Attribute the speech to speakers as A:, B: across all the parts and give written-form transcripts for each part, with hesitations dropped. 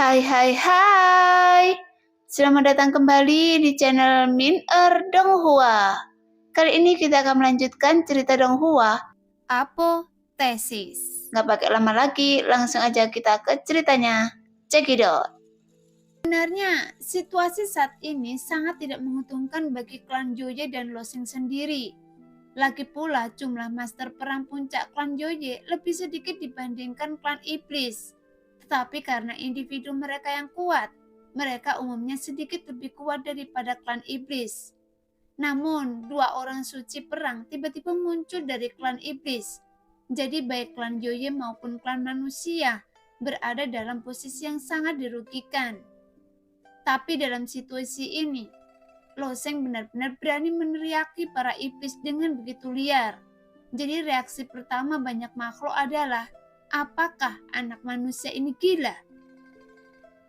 A: Hai hai hai. Selamat datang kembali di channel Min Donghua. Kali ini kita akan melanjutkan cerita Donghua.
B: Apotesis.
A: Nggak pakai lama lagi, langsung aja kita ke ceritanya. Check it out.
B: Sebenarnya, situasi saat ini sangat tidak menguntungkan bagi klan Joye dan Losing sendiri. Lagi pula jumlah master perang puncak klan Joye lebih sedikit dibandingkan klan Iblis. Tetapi karena individu mereka yang kuat, mereka umumnya sedikit lebih kuat daripada klan Iblis. Namun, dua orang suci perang tiba-tiba muncul dari klan Iblis. Jadi baik klan Joye maupun klan manusia berada dalam posisi yang sangat dirugikan. Tapi dalam situasi ini, Loseng benar-benar berani meneriaki para iblis dengan begitu liar. Jadi reaksi pertama banyak makhluk adalah, apakah anak manusia ini gila?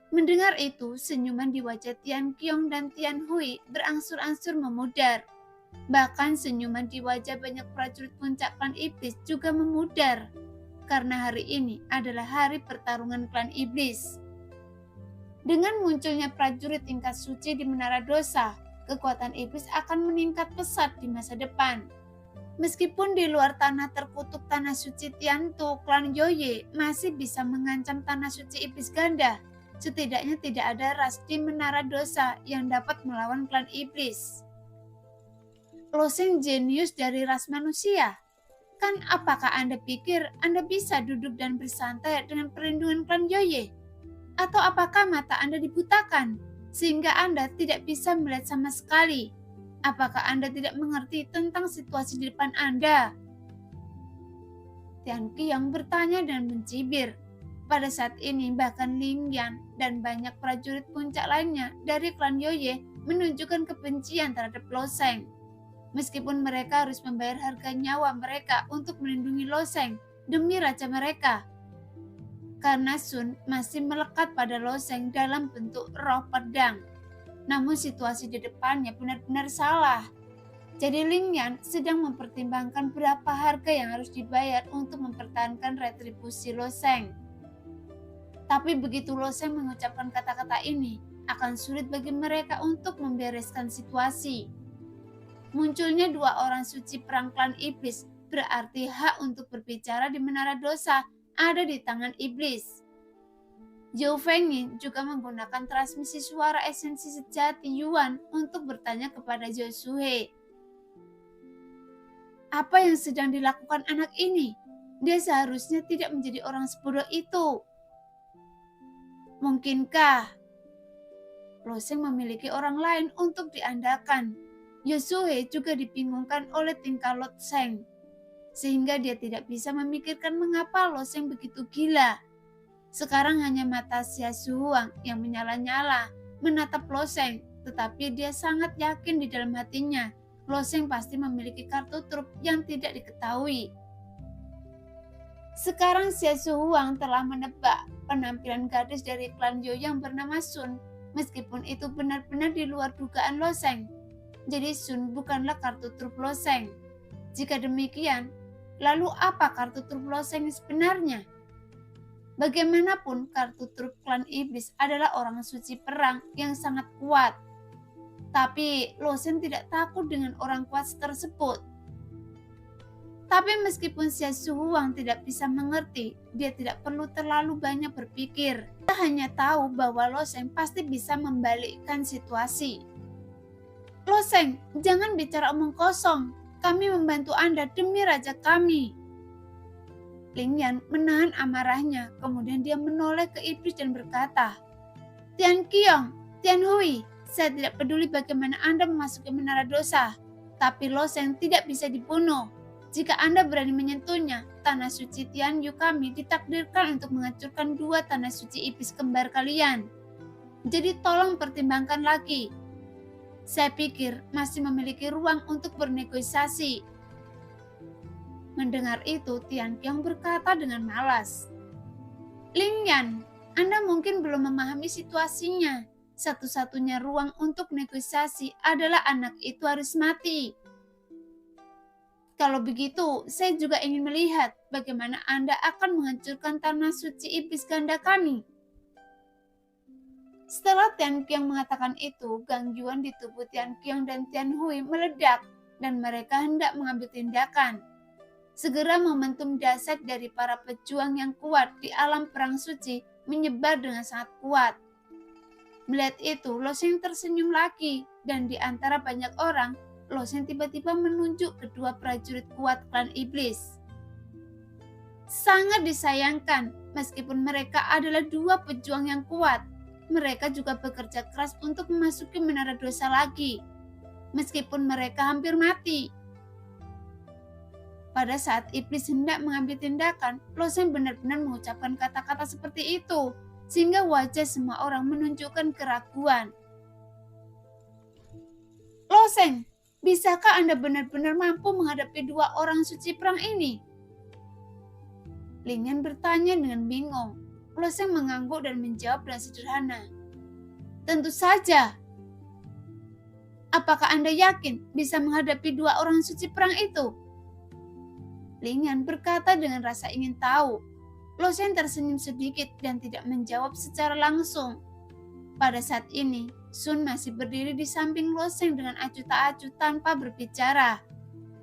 B: Mendengar itu, senyuman di wajah Tian Qiong dan Tian Hui berangsur-angsur memudar. Bahkan senyuman di wajah banyak prajurit puncak klan iblis juga memudar. Karena hari ini adalah hari pertarungan klan iblis. Dengan munculnya prajurit tingkat suci di Menara Dosa, kekuatan iblis akan meningkat pesat di masa depan. Meskipun di luar tanah terkutuk tanah suci Tiantu, klan Joye masih bisa mengancam tanah suci iblis ganda. Setidaknya tidak ada ras di Menara Dosa yang dapat melawan klan iblis. Losing jenius dari ras manusia. Kan apakah Anda pikir Anda bisa duduk dan bersantai dengan perlindungan klan Joye? Atau apakah mata Anda dibutakan, sehingga Anda tidak bisa melihat sama sekali? Apakah Anda tidak mengerti tentang situasi di depan Anda? Tian Qiong bertanya dan mencibir. Pada saat ini bahkan Ling Yan dan banyak prajurit puncak lainnya dari klan Joye menunjukkan kebencian terhadap Loseng. Meskipun mereka harus membayar harga nyawa mereka untuk melindungi Loseng demi raja mereka. Karena Sun masih melekat pada Loseng dalam bentuk roh pedang. Namun situasi di depannya benar-benar salah. Jadi Ling Yan sedang mempertimbangkan berapa harga yang harus dibayar untuk mempertahankan retribusi Loseng. Tapi begitu Loseng mengucapkan kata-kata ini, akan sulit bagi mereka untuk membereskan situasi. Munculnya dua orang suci perang klan iblis berarti hak untuk berbicara di Menara Dosa ada di tangan iblis. Zhou Fengyin juga menggunakan transmisi suara esensi sejati Yuan untuk bertanya kepada Zhou Suhe. Apa yang sedang dilakukan anak ini? Dia seharusnya tidak menjadi orang sebodoh itu. Mungkinkah Loseng memiliki orang lain untuk diandalkan? Yosuhe juga dibingungkan oleh tingkah Loseng, sehingga dia tidak bisa memikirkan mengapa Loseng begitu gila. Sekarang hanya mata Xia Suhuang yang menyala-nyala menatap Loseng, tetapi dia sangat yakin di dalam hatinya Loseng pasti memiliki kartu truf yang tidak diketahui. Sekarang Xia Suhuang telah menebak penampilan gadis dari klan Zhou yang bernama Sun, meskipun itu benar-benar di luar dugaan Loseng. Jadi Sun bukanlah kartu truf Loseng. Jika demikian, lalu apa kartu truf Loseng sebenarnya? Bagaimanapun, kartu truf klan iblis adalah orang suci perang yang sangat kuat. Tapi Loseng tidak takut dengan orang kuat tersebut. Tapi meskipun Xia Suhuang tidak bisa mengerti, dia tidak perlu terlalu banyak berpikir. Dia hanya tahu bahwa Loseng pasti bisa membalikkan situasi. Loseng, jangan bicara omong kosong. Kami membantu Anda demi raja kami. Ling Yan menahan amarahnya, kemudian dia menoleh ke iblis dan berkata, Tian Qiong, Tian Hui, saya tidak peduli bagaimana Anda memasuki Menara Dosa, tapi Loseng tidak bisa dibunuh. Jika Anda berani menyentuhnya, tanah suci Tian Yu kami ditakdirkan untuk menghancurkan dua tanah suci iblis kembar kalian. Jadi tolong pertimbangkan lagi. Saya pikir masih memiliki ruang untuk bernegosiasi. Mendengar itu, Tian Qiong berkata dengan malas, Ling Yan, Anda mungkin belum memahami situasinya. Satu-satunya ruang untuk negosiasi adalah anak itu harus mati. Kalau begitu, saya juga ingin melihat bagaimana Anda akan menghancurkan tanah suci iblis ganda kami. Setelah Tian Qiang mengatakan itu, gangguan di tubuh Tian Qiang dan Tian Hui meledak dan mereka hendak mengambil tindakan. Segera momentum dahsyat dari para pejuang yang kuat di alam perang suci menyebar dengan sangat kuat. Melihat itu, Lo Sheng tersenyum lagi dan di antara banyak orang, Lo Sheng tiba-tiba menunjuk kedua prajurit kuat klan iblis. Sangat disayangkan, meskipun mereka adalah dua pejuang yang kuat, mereka juga bekerja keras untuk memasuki menara dosa lagi, meskipun mereka hampir mati. Pada saat iblis hendak mengambil tindakan, Lo Sheng benar-benar mengucapkan kata-kata seperti itu, sehingga wajah semua orang menunjukkan keraguan. Lo Sheng, bisakah Anda benar-benar mampu menghadapi dua orang suci perang ini? Ling Yan bertanya dengan bingung. Lo Sheng mengangguk dan menjawab dengan sederhana. Tentu saja. Apakah Anda yakin bisa menghadapi dua orang suci perang itu? Ling Yan berkata dengan rasa ingin tahu. Lo Sheng tersenyum sedikit dan tidak menjawab secara langsung. Pada saat ini, Sun masih berdiri di samping Lo Sheng dengan acuh tak acuh tanpa berbicara.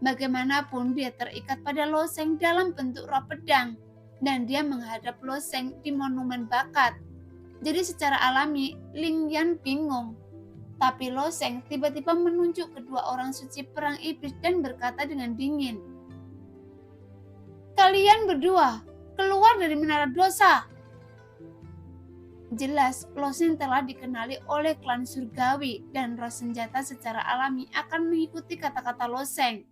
B: Bagaimanapun dia terikat pada Lo Sheng dalam bentuk roh pedang, dan dia menghadap Lo Sheng di monumen bakat. Jadi secara alami, Ling Yan bingung. Tapi Lo Sheng tiba-tiba menunjuk kedua orang suci perang iblis dan berkata dengan dingin. Kalian berdua, keluar dari menara dosa. Jelas, Lo Sheng telah dikenali oleh klan surgawi dan roh senjata secara alami akan mengikuti kata-kata Lo Sheng.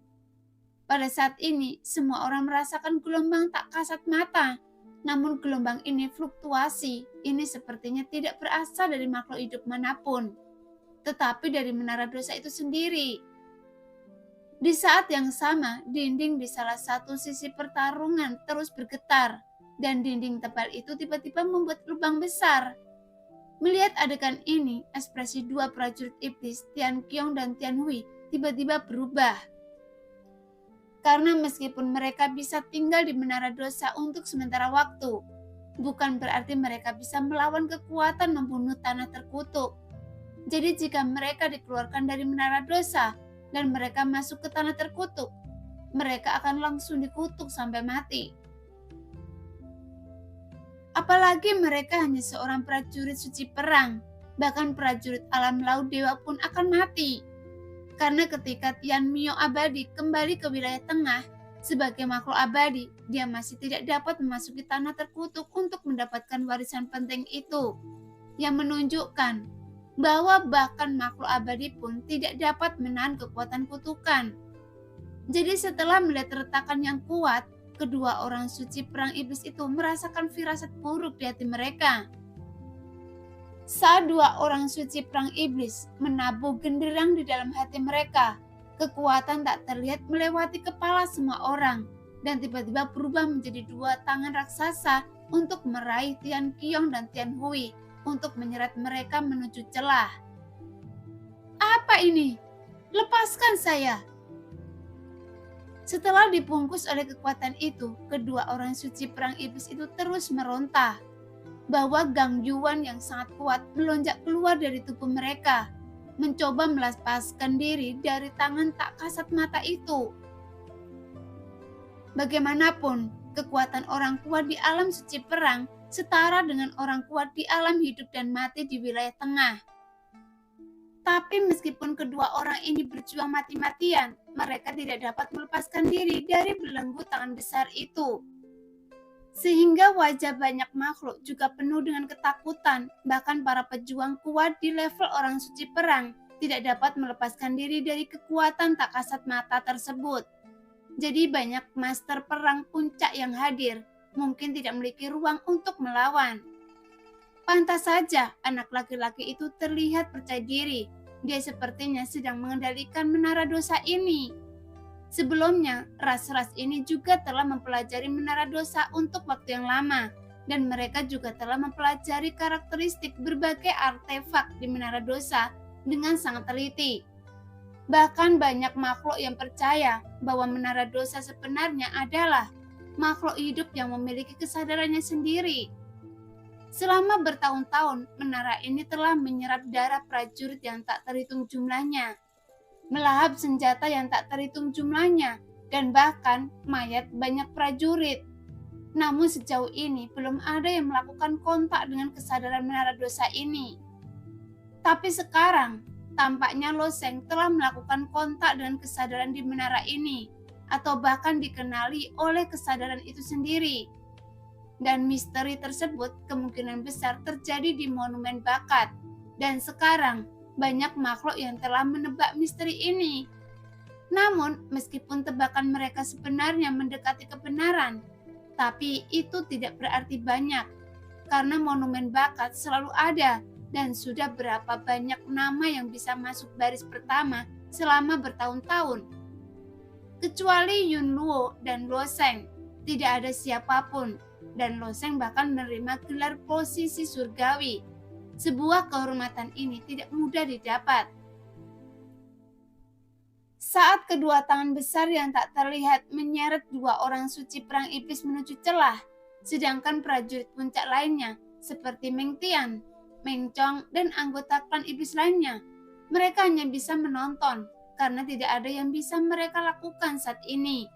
B: Pada saat ini, semua orang merasakan gelombang tak kasat mata. Namun gelombang ini fluktuasi. Ini sepertinya tidak berasal dari makhluk hidup manapun, tetapi dari menara dosa itu sendiri. Di saat yang sama, dinding di salah satu sisi pertarungan terus bergetar, dan dinding tebal itu tiba-tiba membuat lubang besar. Melihat adegan ini, ekspresi dua prajurit iblis, Tian Qiang dan Tian Hui, tiba-tiba berubah. Karena meskipun mereka bisa tinggal di menara dosa untuk sementara waktu, bukan berarti mereka bisa melawan kekuatan membunuh tanah terkutuk. Jadi jika mereka dikeluarkan dari menara dosa dan mereka masuk ke tanah terkutuk, mereka akan langsung dikutuk sampai mati. Apalagi mereka hanya seorang prajurit suci perang, bahkan prajurit alam laut dewa pun akan mati. Karena ketika Tian Mio abadi kembali ke wilayah tengah, sebagai makhluk abadi, dia masih tidak dapat memasuki tanah terkutuk untuk mendapatkan warisan penting itu, yang menunjukkan bahwa bahkan makhluk abadi pun tidak dapat menahan kekuatan kutukan. Jadi setelah melihat retakan yang kuat, kedua orang suci perang iblis itu merasakan firasat buruk di hati mereka. Saat dua orang suci perang iblis menabuh genderang di dalam hati mereka, kekuatan tak terlihat melewati kepala semua orang dan tiba-tiba berubah menjadi dua tangan raksasa untuk meraih Tian Qiang dan Tian Hui untuk menyeret mereka menuju celah. Apa ini? Lepaskan saya! Setelah dibungkus oleh kekuatan itu, kedua orang suci perang iblis itu terus meronta. Bahwa gangguan yang sangat kuat melonjak keluar dari tubuh mereka, mencoba melepaskan diri dari tangan tak kasat mata itu. Bagaimanapun, kekuatan orang kuat di alam suci perang setara dengan orang kuat di alam hidup dan mati di wilayah tengah. Tapi meskipun kedua orang ini berjuang mati-matian, mereka tidak dapat melepaskan diri dari belenggu tangan besar itu. Sehingga wajah banyak makhluk juga penuh dengan ketakutan, bahkan para pejuang kuat di level orang suci perang tidak dapat melepaskan diri dari kekuatan tak kasat mata tersebut. Jadi banyak master perang puncak yang hadir, mungkin tidak memiliki ruang untuk melawan. Pantas saja anak laki-laki itu terlihat percaya diri, dia sepertinya sedang mengendalikan menara dosa ini. Sebelumnya, ras-ras ini juga telah mempelajari menara dosa untuk waktu yang lama, dan mereka juga telah mempelajari karakteristik berbagai artefak di menara dosa dengan sangat teliti. Bahkan banyak makhluk yang percaya bahwa menara dosa sebenarnya adalah makhluk hidup yang memiliki kesadarannya sendiri. Selama bertahun-tahun, menara ini telah menyerap darah prajurit yang tak terhitung jumlahnya, melahap senjata yang tak terhitung jumlahnya, dan bahkan mayat banyak prajurit. Namun sejauh ini belum ada yang melakukan kontak dengan kesadaran menara dosa ini. Tapi sekarang, tampaknya Loseng telah melakukan kontak dengan kesadaran di menara ini, atau bahkan dikenali oleh kesadaran itu sendiri. Dan misteri tersebut kemungkinan besar terjadi di monumen bakat. Dan sekarang, banyak makhluk yang telah menebak misteri ini. Namun, meskipun tebakan mereka sebenarnya mendekati kebenaran, tapi itu tidak berarti banyak, karena monumen bakat selalu ada, dan sudah berapa banyak nama yang bisa masuk baris pertama selama bertahun-tahun. Kecuali Yun Luo dan Loseng, tidak ada siapapun, dan Loseng bahkan menerima gelar posisi surgawi. Sebuah kehormatan ini tidak mudah didapat. Saat kedua tangan besar yang tak terlihat menyeret dua orang suci perang iblis menuju celah, sedangkan prajurit puncak lainnya seperti Meng Tian, Meng Chong, dan anggota klan iblis lainnya, mereka hanya bisa menonton karena tidak ada yang bisa mereka lakukan saat ini.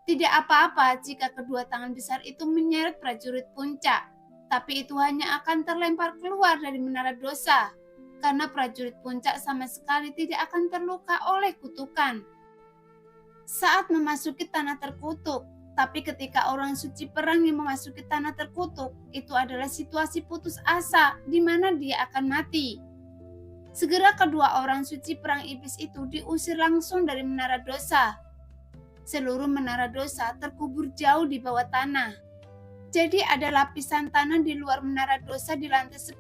B: Tidak apa-apa jika kedua tangan besar itu menyeret prajurit puncak, tapi itu hanya akan terlempar keluar dari menara dosa, karena prajurit puncak sama sekali tidak akan terluka oleh kutukan. Saat memasuki tanah terkutuk, tapi ketika orang suci perang yang memasuki tanah terkutuk, itu adalah situasi putus asa di mana dia akan mati. Segera kedua orang suci perang iblis itu diusir langsung dari menara dosa. Seluruh menara dosa terkubur jauh di bawah tanah. Jadi ada lapisan tanah di luar menara dosa di lantai 10.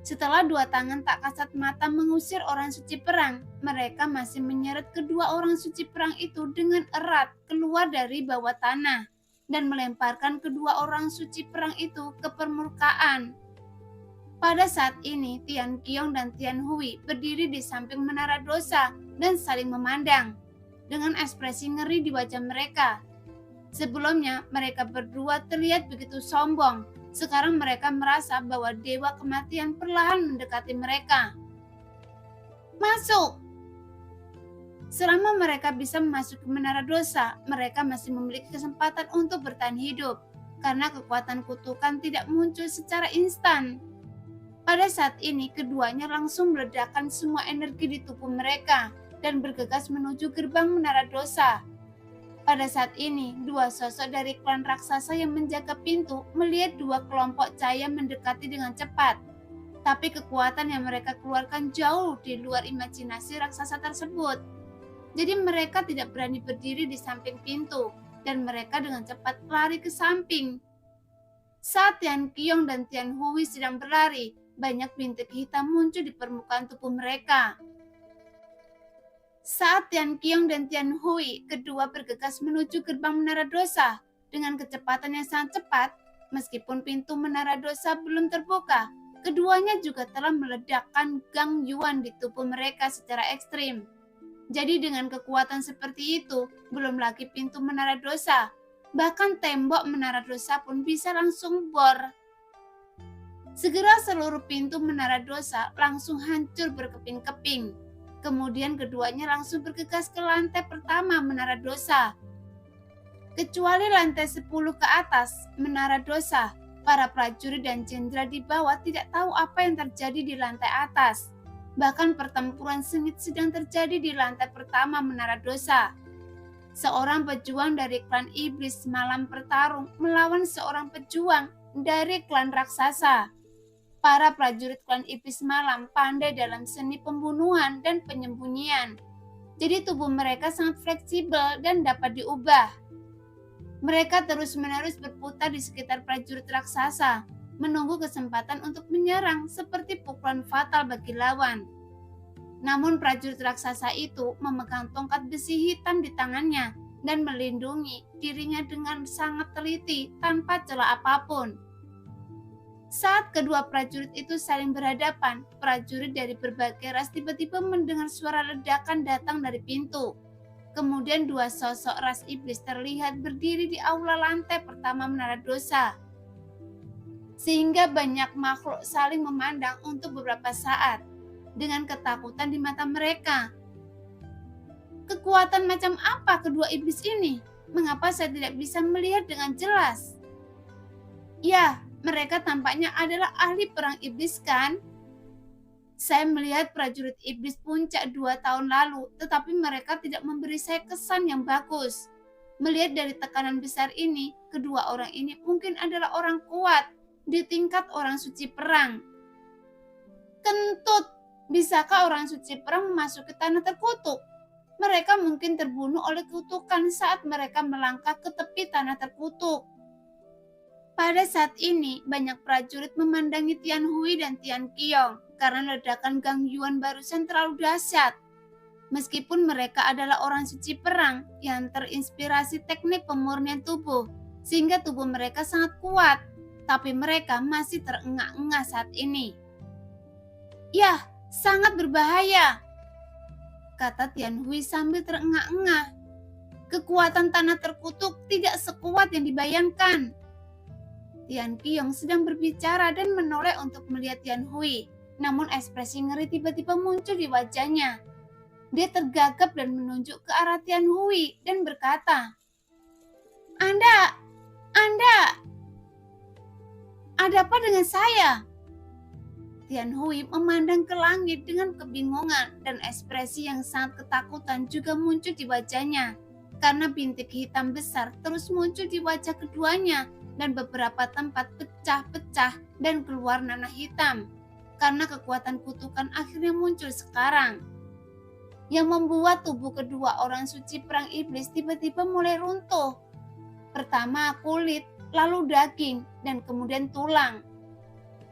B: Setelah dua tangan tak kasat mata mengusir orang suci perang, mereka masih menyeret kedua orang suci perang itu dengan erat keluar dari bawah tanah dan melemparkan kedua orang suci perang itu ke permukaan. Pada saat ini, Tian Qiong dan Tian Hui berdiri di samping menara dosa dan saling memandang dengan ekspresi ngeri di wajah mereka. Sebelumnya, mereka berdua terlihat begitu sombong. Sekarang mereka merasa bahwa dewa kematian perlahan mendekati mereka. Masuk! Selama mereka bisa memasuki menara dosa, mereka masih memiliki kesempatan untuk bertahan hidup, karena kekuatan kutukan tidak muncul secara instan. Pada saat ini, keduanya langsung meledakkan semua energi di tubuh mereka dan bergegas menuju gerbang menara dosa. Pada saat ini, dua sosok dari klan raksasa yang menjaga pintu melihat dua kelompok cahaya mendekati dengan cepat. Tapi kekuatan yang mereka keluarkan jauh di luar imajinasi raksasa tersebut. Jadi mereka tidak berani berdiri di samping pintu, dan mereka dengan cepat lari ke samping. Saat Tian Qiong dan Tian Hui sedang berlari, banyak bintik hitam muncul di permukaan tubuh mereka. Saat Tian Qiong dan Tian Hui kedua bergegas menuju gerbang menara dosa dengan kecepatan yang sangat cepat, meskipun pintu menara dosa belum terbuka, keduanya juga telah meledakkan Gang Yuan di tubuh mereka secara ekstrim. Jadi dengan kekuatan seperti itu, belum lagi pintu menara dosa, bahkan tembok menara dosa pun bisa langsung bor. Segera seluruh pintu menara dosa langsung hancur berkeping-keping. Kemudian keduanya langsung bergegas ke lantai pertama menara dosa. Kecuali lantai 10 ke atas menara dosa, para prajurit dan jenderal di bawah tidak tahu apa yang terjadi di lantai atas. Bahkan pertempuran sengit sedang terjadi di lantai pertama menara dosa. Seorang pejuang dari klan iblis malam bertarung melawan seorang pejuang dari klan raksasa. Para prajurit klan iblis malam pandai dalam seni pembunuhan dan penyembunyian. Jadi tubuh mereka sangat fleksibel dan dapat diubah. Mereka terus-menerus berputar di sekitar prajurit raksasa, menunggu kesempatan untuk menyerang seperti pukulan fatal bagi lawan. Namun prajurit raksasa itu memegang tongkat besi hitam di tangannya dan melindungi dirinya dengan sangat teliti tanpa celah apapun. Saat kedua prajurit itu saling berhadapan, prajurit dari berbagai ras tiba-tiba mendengar suara ledakan datang dari pintu. Kemudian dua sosok ras iblis terlihat berdiri di aula lantai pertama menara dosa. sehingga banyak makhluk saling memandang untuk beberapa saat dengan ketakutan di mata mereka. Kekuatan macam apa kedua iblis ini? Mengapa saya tidak bisa melihat dengan jelas? Ya, mereka tampaknya adalah ahli perang iblis, kan? Saya melihat prajurit iblis puncak 2 tahun lalu, tetapi mereka tidak memberi saya kesan yang bagus. Melihat dari tekanan besar ini, kedua orang ini mungkin adalah orang kuat di tingkat orang suci perang. Kentut, bisakah orang suci perang memasuki tanah terkutuk? Mereka mungkin terbunuh oleh kutukan saat mereka melangkah ke tepi tanah terkutuk. Pada saat ini, banyak prajurit memandangi Tian Hui dan Tian Qiong karena ledakan Gang Yuan barusan terlalu dahsyat. Meskipun mereka adalah orang suci perang yang terinspirasi teknik pemurnian tubuh, sehingga tubuh mereka sangat kuat, tapi mereka masih terengah-engah saat ini. Yah, sangat berbahaya, kata Tian Hui sambil terengah-engah. Kekuatan tanah terkutuk tidak sekuat yang dibayangkan. Tian Qiong sedang berbicara dan menoleh untuk melihat Tian Hui, namun ekspresi ngeri tiba-tiba muncul di wajahnya. Dia tergagap dan menunjuk ke arah Tian Hui dan berkata, Anda, ada apa dengan saya? Tian Hui memandang ke langit dengan kebingungan dan ekspresi yang sangat ketakutan juga muncul di wajahnya, karena bintik hitam besar terus muncul di wajah keduanya dan beberapa tempat pecah-pecah dan keluar nanah hitam, karena kekuatan kutukan akhirnya muncul sekarang, yang membuat tubuh kedua orang suci perang iblis tiba-tiba mulai runtuh. Pertama kulit, lalu daging, dan kemudian tulang.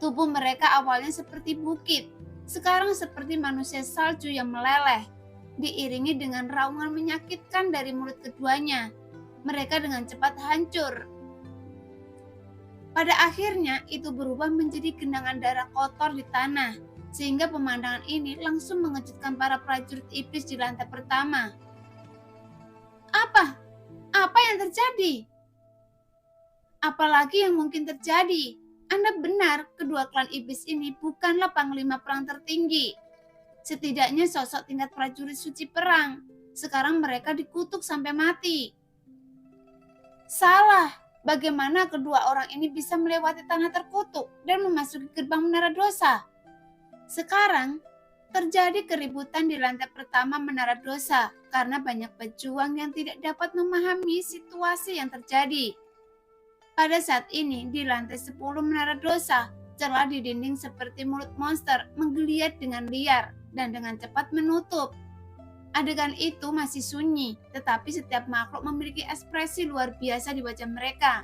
B: Tubuh mereka awalnya seperti bukit, sekarang seperti manusia salju yang meleleh, diiringi dengan raungan menyakitkan dari mulut keduanya. Mereka dengan cepat hancur. Pada akhirnya itu berubah menjadi genangan darah kotor di tanah, sehingga pemandangan ini langsung mengejutkan para prajurit iblis di lantai pertama. Apa yang terjadi? Apalagi yang mungkin terjadi? Anda benar, kedua klan iblis ini bukanlah panglima perang tertinggi. Setidaknya sosok tingkat prajurit suci perang. Sekarang mereka dikutuk sampai mati. Salah. Bagaimana kedua orang ini bisa melewati tanah terkutuk dan memasuki gerbang menara dosa? Sekarang, terjadi keributan di lantai pertama menara dosa karena banyak pejuang yang tidak dapat memahami situasi yang terjadi. Pada saat ini, di lantai 10 menara dosa, celah di dinding seperti mulut monster menggeliat dengan liar dan dengan cepat menutup. Adegan itu masih sunyi, tetapi setiap makhluk memiliki ekspresi luar biasa di wajah mereka.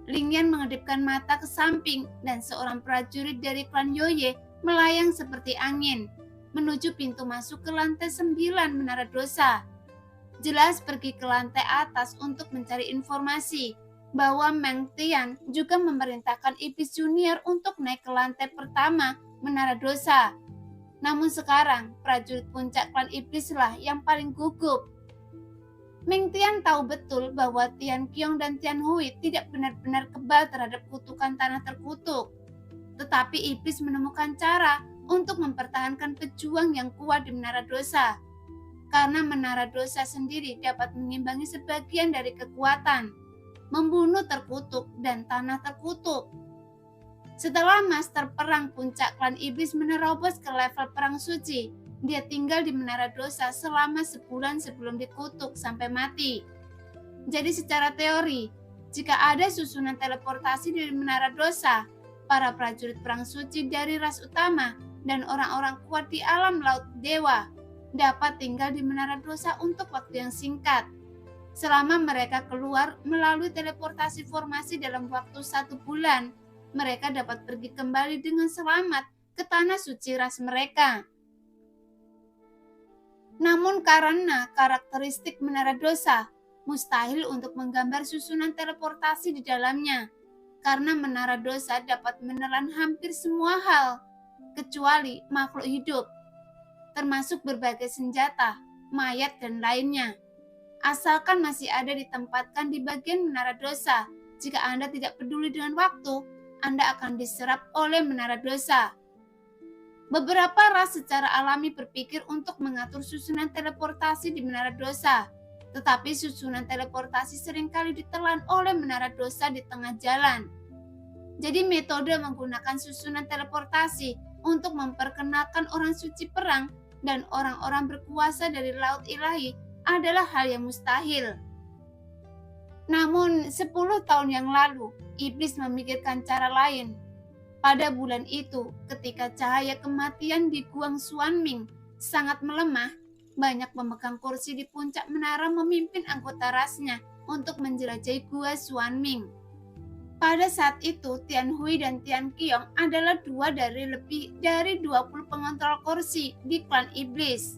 B: Lingyan mengedipkan mata ke samping dan seorang prajurit dari klan Yoye melayang seperti angin menuju pintu masuk ke lantai 9 menara dosa. Jelas pergi ke lantai atas untuk mencari informasi bahwa Meng Tian juga memerintahkan iblis junior untuk naik ke lantai pertama menara dosa. Namun sekarang, prajurit puncak klan iblislah yang paling gugup. Meng Tian tahu betul bahwa Tian Qiong dan Tian Hui tidak benar-benar kebal terhadap kutukan tanah terkutuk. Tetapi iblis menemukan cara untuk mempertahankan pejuang yang kuat di menara dosa. Karena menara dosa sendiri dapat mengimbangi sebagian dari kekuatan, membunuh terkutuk dan tanah terkutuk. Setelah master perang puncak klan iblis menerobos ke level perang suci, dia tinggal di menara dosa selama sebulan sebelum dikutuk sampai mati. Jadi secara teori, jika ada susunan teleportasi dari menara dosa, para prajurit perang suci dari ras utama dan orang-orang kuat di alam laut dewa dapat tinggal di menara dosa untuk waktu yang singkat. Selama mereka keluar melalui teleportasi formasi dalam waktu 1 bulan, mereka dapat pergi kembali dengan selamat ke tanah suci ras mereka. Namun karena karakteristik menara dosa, mustahil untuk menggambar susunan teleportasi di dalamnya, karena menara dosa dapat menelan hampir semua hal, kecuali makhluk hidup, termasuk berbagai senjata, mayat, dan lainnya. Asalkan masih ada ditempatkan di bagian menara dosa, jika Anda tidak peduli dengan waktu, Anda akan diserap oleh menara dosa. Beberapa ras secara alami berpikir untuk mengatur susunan teleportasi di menara dosa, tetapi susunan teleportasi seringkali ditelan oleh menara dosa di tengah jalan. Jadi metode menggunakan susunan teleportasi untuk memperkenalkan orang suci perang dan orang-orang berkuasa dari laut ilahi adalah hal yang mustahil. Namun 10 tahun yang lalu, iblis memikirkan cara lain. Pada bulan itu, ketika cahaya kematian di Guang Xuanming sangat melemah, banyak pemegang kursi di puncak menara memimpin anggota rasnya untuk menjelajahi Gua Xuanming. Pada saat itu, Tian Hui dan Tian Qiong adalah dua dari lebih dari 20 pengontrol kursi di klan iblis.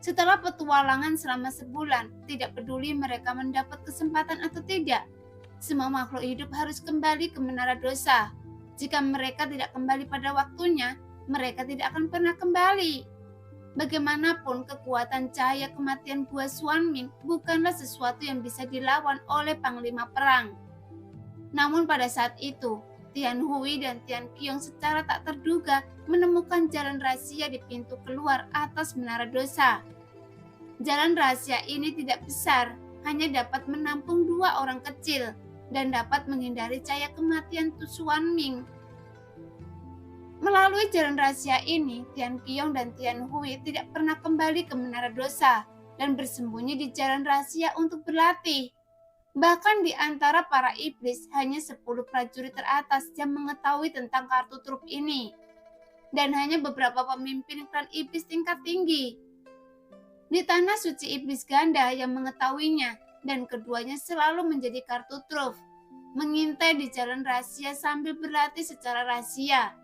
B: Setelah petualangan selama sebulan, tidak peduli mereka mendapat kesempatan atau tidak, semua makhluk hidup harus kembali ke menara dosa. Jika mereka tidak kembali pada waktunya, mereka tidak akan pernah kembali. Bagaimanapun, kekuatan cahaya kematian Gua Xuanming bukanlah sesuatu yang bisa dilawan oleh panglima perang. Namun pada saat itu, Tian Hui dan Tian Qiong secara tak terduga menemukan jalan rahasia di pintu keluar atas menara dosa. Jalan rahasia ini tidak besar, hanya dapat menampung 2 orang kecil dan dapat menghindari cahaya kematian Tu Xuanming. Melalui jalan rahasia ini, Tian Qiong dan Tian Hui tidak pernah kembali ke menara dosa dan bersembunyi di jalan rahasia untuk berlatih. Bahkan di antara para iblis, hanya 10 prajurit teratas yang mengetahui tentang kartu truf ini. Dan hanya beberapa pemimpin klan iblis tingkat tinggi di tanah suci iblis ganda yang mengetahuinya, dan keduanya selalu menjadi kartu truf, mengintai di jalan rahasia sambil berlatih secara rahasia.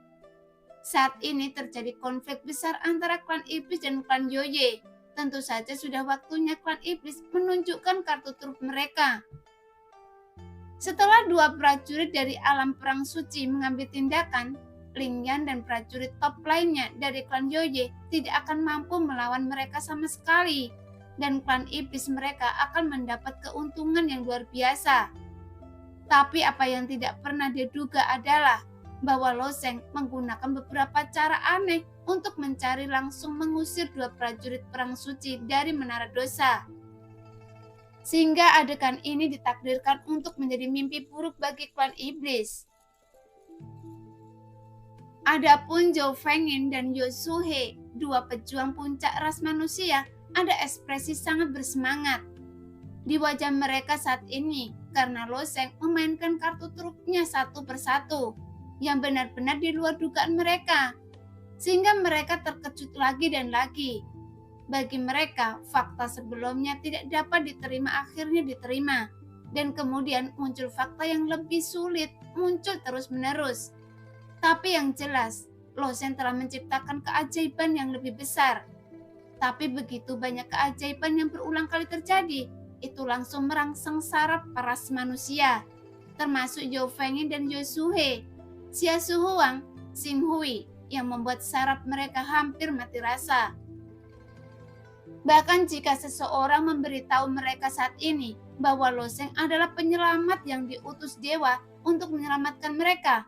B: Saat ini terjadi konflik besar antara klan iblis dan klan Yoye. Tentu saja sudah waktunya klan iblis menunjukkan kartu truf mereka. Setelah 2 prajurit dari alam perang suci mengambil tindakan, Ling Yan dan prajurit top lainnya dari klan Yoye tidak akan mampu melawan mereka sama sekali, dan klan iblis mereka akan mendapat keuntungan yang luar biasa. Tapi apa yang tidak pernah diduga adalah bahwa Lo Sheng menggunakan beberapa cara aneh untuk mencari langsung mengusir 2 prajurit perang suci dari menara dosa. Sehingga adegan ini ditakdirkan untuk menjadi mimpi buruk bagi klan iblis. Adapun Zhou Fengyin dan Yu Suhe, 2 pejuang puncak ras manusia, ada ekspresi sangat bersemangat di wajah mereka saat ini karena Lo Sheng memainkan kartu trufnya satu persatu yang benar-benar di luar dugaan mereka, sehingga mereka terkejut lagi dan lagi. Bagi mereka, fakta sebelumnya tidak dapat diterima akhirnya diterima, dan kemudian muncul fakta yang lebih sulit muncul terus-menerus. Tapi yang jelas, Lo Sheng telah menciptakan keajaiban yang lebih besar. Tapi begitu banyak keajaiban yang berulang kali terjadi, itu langsung merangsang saraf para manusia, termasuk Zhou Fengyin dan Yu Suhe, Xia Shuhuang, Xing Hui, yang membuat saraf mereka hampir mati rasa. Bahkan jika seseorang memberitahu mereka saat ini bahwa Lo Sheng adalah penyelamat yang diutus dewa untuk menyelamatkan mereka,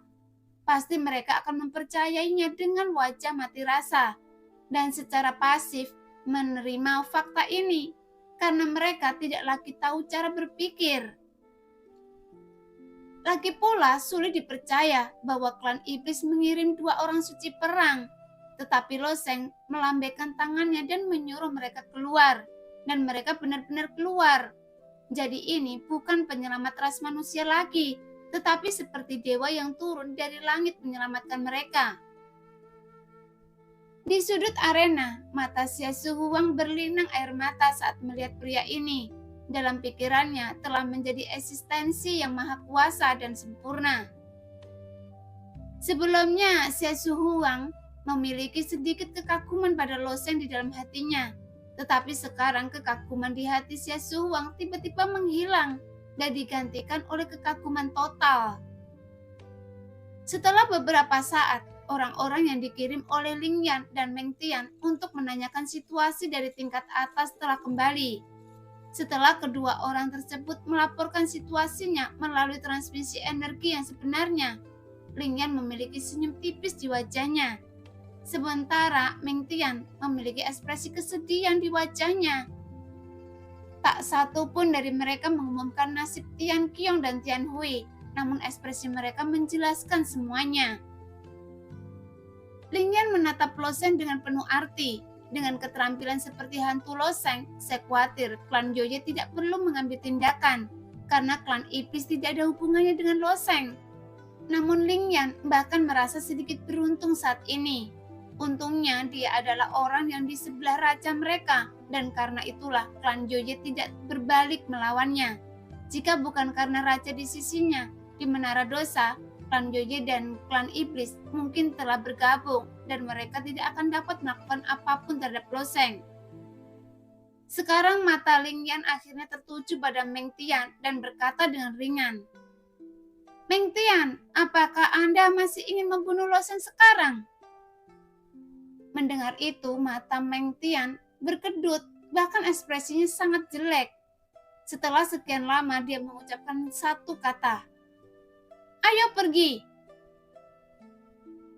B: pasti mereka akan mempercayainya dengan wajah mati rasa dan secara pasif menerima fakta ini karena mereka tidak lagi tahu cara berpikir. Lagi pula sulit dipercaya bahwa klan iblis mengirim 2 orang suci perang, tetapi Lo Sheng melambaikan tangannya dan menyuruh mereka keluar, dan mereka benar-benar keluar. Jadi ini bukan penyelamat ras manusia lagi, tetapi seperti dewa yang turun dari langit menyelamatkan mereka. Di sudut arena, mata Xia Shuhuang berlinang air mata saat melihat pria ini. Dalam pikirannya telah menjadi eksistensi yang maha kuasa dan sempurna. Sebelumnya, Xia Shuhuang memiliki sedikit kekaguman pada Lo Sheng di dalam hatinya. Tetapi sekarang kekaguman di hati Xia Shuhuang tiba-tiba menghilang dan digantikan oleh kekaguman total. Setelah beberapa saat, orang-orang yang dikirim oleh Ling Yan dan Meng Tian untuk menanyakan situasi dari tingkat atas telah kembali. Setelah kedua orang tersebut melaporkan situasinya melalui transmisi energi yang sebenarnya, Lingyan memiliki senyum tipis di wajahnya. Sementara Meng Tian memiliki ekspresi kesedihan di wajahnya. Tak satu pun dari mereka mengumumkan nasib Tian Qiong dan Tian Hui, namun ekspresi mereka menjelaskan semuanya. Lingyan menatap Lo Sheng dengan penuh arti. Dengan keterampilan seperti hantu Lo Sheng, saya khawatir klan Joye tidak perlu mengambil tindakan, karena klan iblis tidak ada hubungannya dengan Lo Sheng. Namun Lingyan bahkan merasa sedikit beruntung saat ini. Untungnya dia adalah orang yang di sebelah raja mereka, dan karena itulah klan Joye tidak berbalik melawannya. Jika bukan karena raja di sisinya, di Menara Dosa, klan Joye dan klan iblis mungkin telah bergabung dan mereka tidak akan dapat melakukan apapun terhadap Lo Sheng. Sekarang mata Lingyan akhirnya tertuju pada Meng Tian dan berkata dengan ringan, "Meng Tian, apakah Anda masih ingin membunuh Lo Sheng sekarang?" Mendengar itu, mata Meng Tian berkedut, bahkan ekspresinya sangat jelek. Setelah sekian lama dia mengucapkan satu kata, "Ayo pergi."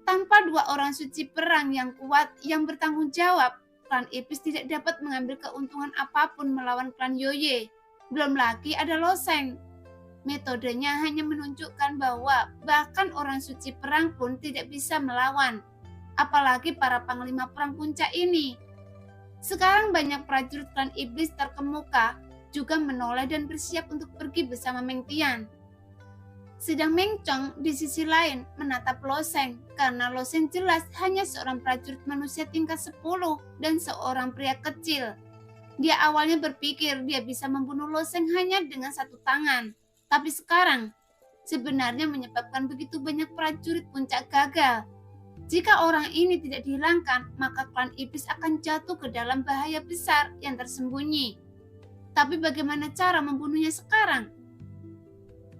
B: Tanpa dua orang suci perang yang kuat yang bertanggung jawab, klan iblis tidak dapat mengambil keuntungan apapun melawan klan Joye. Belum lagi ada Lo Sheng. Metodenya hanya menunjukkan bahwa bahkan orang suci perang pun tidak bisa melawan, apalagi para panglima perang puncak ini. Sekarang banyak prajurit klan iblis terkemuka juga menoleh dan bersiap untuk pergi bersama Meng Tian. Sedang Meng Chong di sisi lain menatap Lo Sheng karena Lo Sheng jelas hanya seorang prajurit manusia tingkat 10 dan seorang pria kecil. Dia awalnya berpikir dia bisa membunuh Lo Sheng hanya dengan satu tangan, tapi sekarang sebenarnya menyebabkan begitu banyak prajurit puncak gagal. Jika orang ini tidak dihilangkan, maka klan iblis akan jatuh ke dalam bahaya besar yang tersembunyi. Tapi bagaimana cara membunuhnya sekarang?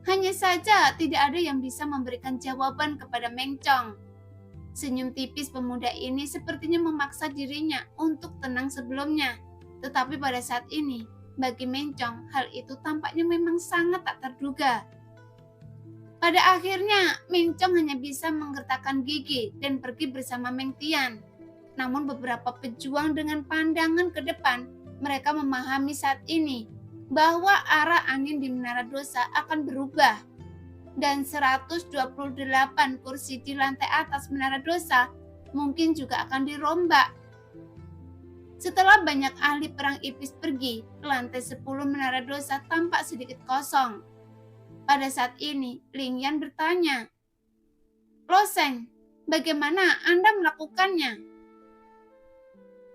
B: Hanya saja tidak ada yang bisa memberikan jawaban kepada Meng Chong. Senyum tipis pemuda ini sepertinya memaksa dirinya untuk tenang sebelumnya. Tetapi pada saat ini, bagi Meng Chong, hal itu tampaknya memang sangat tak terduga. Pada akhirnya, Meng Chong hanya bisa menggertakkan gigi dan pergi bersama Meng Tian. Namun beberapa pejuang dengan pandangan ke depan, mereka memahami saat ini bahwa arah angin di Menara Dosa akan berubah. Dan 128 kursi di lantai atas Menara Dosa mungkin juga akan dirombak. Setelah banyak ahli perang iblis pergi, lantai 10 Menara Dosa tampak sedikit kosong. Pada saat ini, Lingyan bertanya, "Lo Sheng, bagaimana Anda melakukannya?"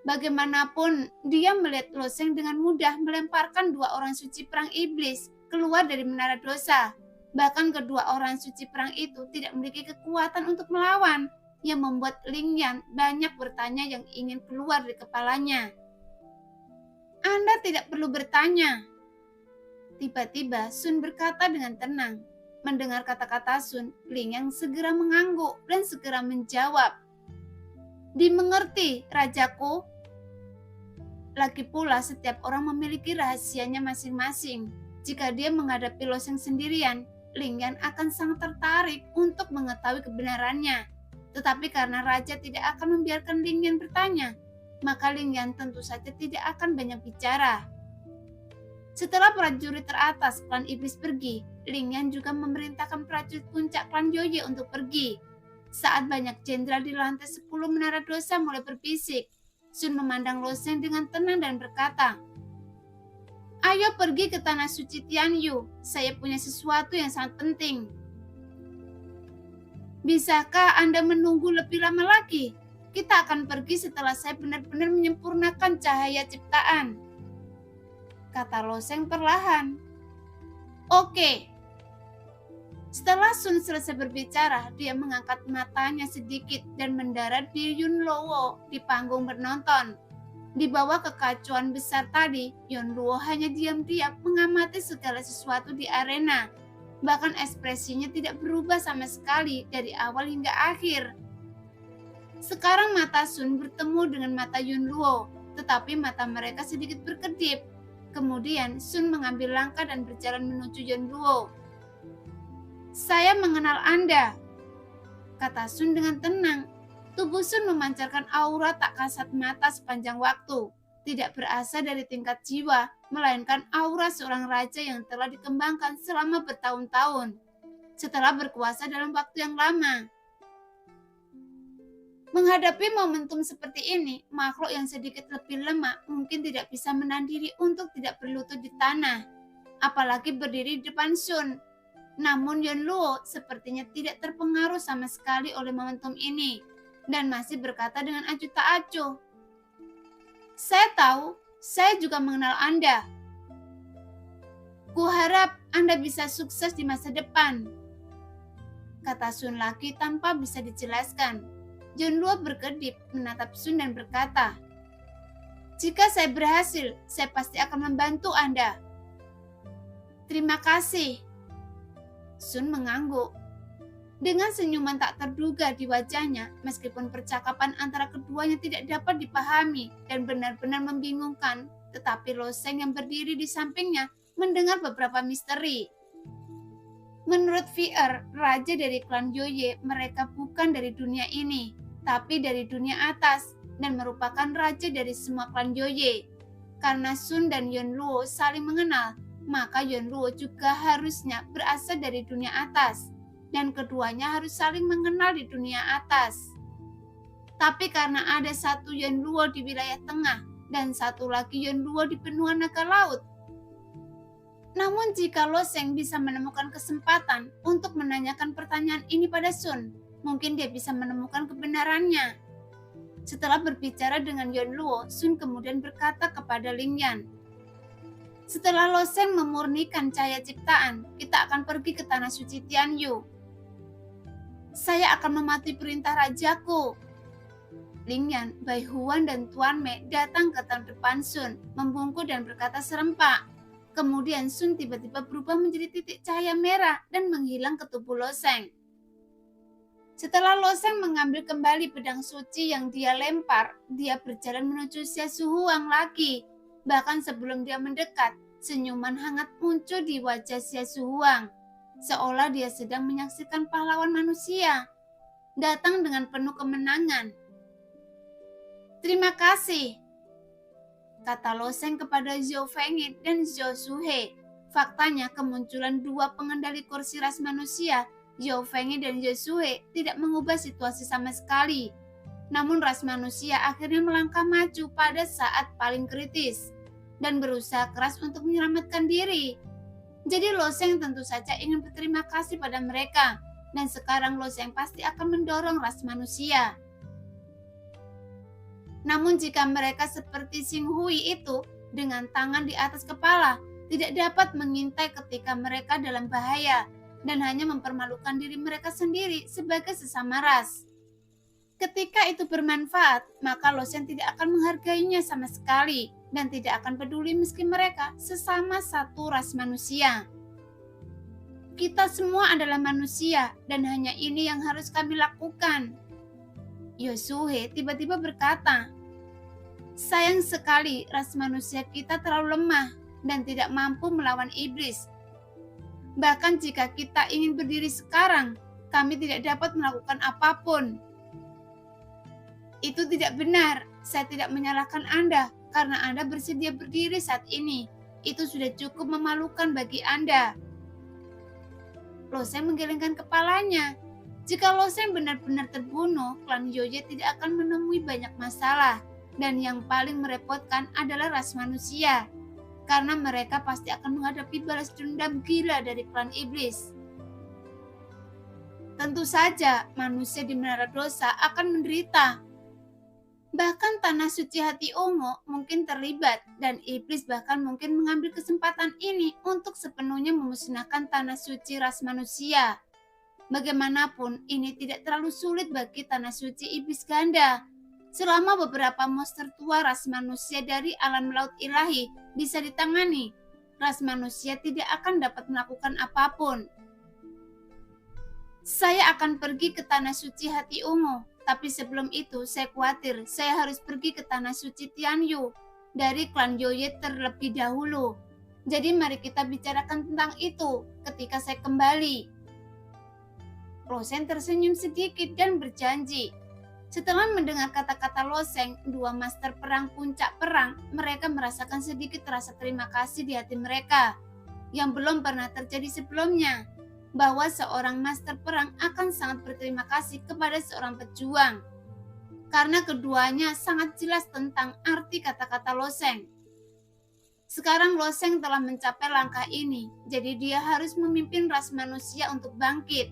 B: Bagaimanapun, dia melihat Lo Sheng dengan mudah melemparkan dua orang suci perang iblis keluar dari Menara Dosa. Bahkan kedua orang suci perang itu tidak memiliki kekuatan untuk melawan, yang membuat Lingyan banyak bertanya yang ingin keluar dari kepalanya. "Anda tidak perlu bertanya." Tiba-tiba Sun berkata dengan tenang. Mendengar kata-kata Sun, Lingyan segera mengangguk dan segera menjawab, "Dimengerti, Rajaku." Lagi pula setiap orang memiliki rahasianya masing-masing. Jika dia menghadapi Lo Sheng sendirian, Lingyan akan sangat tertarik untuk mengetahui kebenarannya. Tetapi karena raja tidak akan membiarkan Lingyan bertanya, maka Lingyan tentu saja tidak akan banyak bicara. Setelah prajurit teratas klan iblis pergi, Lingyan juga memerintahkan prajurit puncak klan Joye untuk pergi. Saat banyak jenderal di lantai 10 Menara Dosa mulai berbisik, Sun memandang Lo Sheng dengan tenang dan berkata, "Ayo pergi ke tanah suci Tianyu, saya punya sesuatu yang sangat penting." "Bisakah Anda menunggu lebih lama lagi? Kita akan pergi setelah saya benar-benar menyempurnakan cahaya ciptaan," kata Lo Sheng perlahan. "Oke." Setelah Sun selesai berbicara, dia mengangkat matanya sedikit dan mendarat di Yun Luo di panggung penonton. Di bawah kekacauan besar tadi, Yun Luo hanya diam-diam mengamati segala sesuatu di arena. Bahkan ekspresinya tidak berubah sama sekali dari awal hingga akhir. Sekarang mata Sun bertemu dengan mata Yun Luo, tetapi mata mereka sedikit berkedip. Kemudian Sun mengambil langkah dan berjalan menuju Yun Luo. "Saya mengenal Anda." kata Sun dengan tenang. Tubuh Sun memancarkan aura tak kasat mata sepanjang waktu. Tidak berasal dari tingkat jiwa, melainkan aura seorang raja yang telah dikembangkan selama bertahun-tahun, setelah berkuasa dalam waktu yang lama. Menghadapi momentum seperti ini, makhluk yang sedikit lebih lemah mungkin tidak bisa menahan diri untuk tidak berlutut di tanah, apalagi berdiri di depan Sun. Namun Yonluo sepertinya tidak terpengaruh sama sekali oleh momentum ini, dan masih berkata dengan acuh tak acuh, "Saya tahu, saya juga mengenal Anda. Kuharap Anda bisa sukses di masa depan," kata Sun lagi tanpa bisa dijelaskan. Yonluo berkedip menatap Sun dan berkata, "Jika saya berhasil, saya pasti akan membantu Anda." "Terima kasih." Sun mengangguk. Dengan senyuman tak terduga di wajahnya, meskipun percakapan antara keduanya tidak dapat dipahami dan benar-benar membingungkan, tetapi Lo Sheng yang berdiri di sampingnya mendengar beberapa misteri. Menurut VR, raja dari klan Yoye, mereka bukan dari dunia ini, tapi dari dunia atas, dan merupakan raja dari semua klan Yoye. Karena Sun dan Yonluo saling mengenal, maka Yonluo juga harusnya berasal dari dunia atas, dan keduanya harus saling mengenal di dunia atas. Tapi karena ada satu Yonluo di wilayah tengah, dan satu lagi Yonluo di benua naga laut. Namun jika Lo Sheng bisa menemukan kesempatan untuk menanyakan pertanyaan ini pada Sun, mungkin dia bisa menemukan kebenarannya. Setelah berbicara dengan Yonluo, Sun kemudian berkata kepada Lingyan, "Setelah Lo Sheng memurnikan cahaya ciptaan, kita akan pergi ke tanah suci Tianyu. Saya akan mematuhi perintah rajaku." Lingyan, Bai Huan, dan Tuan Mei datang ke depan Sun, membungkuk dan berkata serempak. Kemudian Sun tiba-tiba berubah menjadi titik cahaya merah dan menghilang ke tubuh Lo Sheng. Setelah Lo Sheng mengambil kembali pedang suci yang dia lempar, dia berjalan menuju Xia Shuhuang lagi. Bahkan sebelum dia mendekat, senyuman hangat muncul di wajah Xia Shuhuang, seolah dia sedang menyaksikan pahlawan manusia datang dengan penuh kemenangan. "Terima kasih," kata Lo Sheng kepada Zhou Fengyi dan Zhou Zuhe. Faktanya kemunculan dua pengendali kursi ras manusia, Zhou Fengyi dan Zhou Zuhe, tidak mengubah situasi sama sekali. Namun ras manusia akhirnya melangkah maju pada saat paling kritis dan berusaha keras untuk menyelamatkan diri. Jadi Lo Sheng tentu saja ingin berterima kasih pada mereka, dan sekarang Lo Sheng pasti akan mendorong ras manusia. Namun jika mereka seperti Xing Hui itu, dengan tangan di atas kepala, tidak dapat mengintai ketika mereka dalam bahaya, dan hanya mempermalukan diri mereka sendiri sebagai sesama ras. Ketika itu bermanfaat, maka Lo Sheng tidak akan menghargainya sama sekali, dan tidak akan peduli meski mereka sesama satu ras manusia. Kita semua adalah manusia, dan hanya ini yang harus kami lakukan. Yosuhe tiba-tiba berkata, "Sayang sekali ras manusia kita terlalu lemah dan tidak mampu melawan iblis. Bahkan jika kita ingin berdiri sekarang, kami tidak dapat melakukan apapun." "Itu tidak benar. Saya tidak menyalahkan Anda karena Anda bersedia berdiri saat ini. Itu sudah cukup memalukan bagi Anda." Lo Sheng menggelengkan kepalanya. Jika Lo Sheng benar-benar terbunuh, klan Yoye tidak akan menemui banyak masalah. Dan yang paling merepotkan adalah ras manusia, karena mereka pasti akan menghadapi balas dendam gila dari klan iblis. Tentu saja manusia di menara dosa akan menderita. Bahkan tanah suci hati ungu mungkin terlibat, dan iblis bahkan mungkin mengambil kesempatan ini untuk sepenuhnya memusnahkan tanah suci ras manusia. Bagaimanapun, ini tidak terlalu sulit bagi tanah suci iblis ganda. Selama beberapa monster tua ras manusia dari alam laut ilahi bisa ditangani, ras manusia tidak akan dapat melakukan apapun. Saya akan pergi ke tanah suci hati ungu, tapi sebelum itu saya khawatir saya harus pergi ke tanah suci Tianyu dari klan Yoye terlebih dahulu. Jadi mari kita bicarakan tentang itu ketika saya kembali. Loseng tersenyum sedikit dan berjanji. Setelah mendengar kata-kata Loseng, dua master perang puncak perang, mereka merasakan sedikit rasa terima kasih di hati mereka yang belum pernah terjadi sebelumnya, bahwa seorang master perang akan sangat berterima kasih kepada seorang pejuang, karena keduanya sangat jelas tentang arti kata-kata Loseng. Sekarang Loseng telah mencapai langkah ini, jadi dia harus memimpin ras manusia untuk bangkit.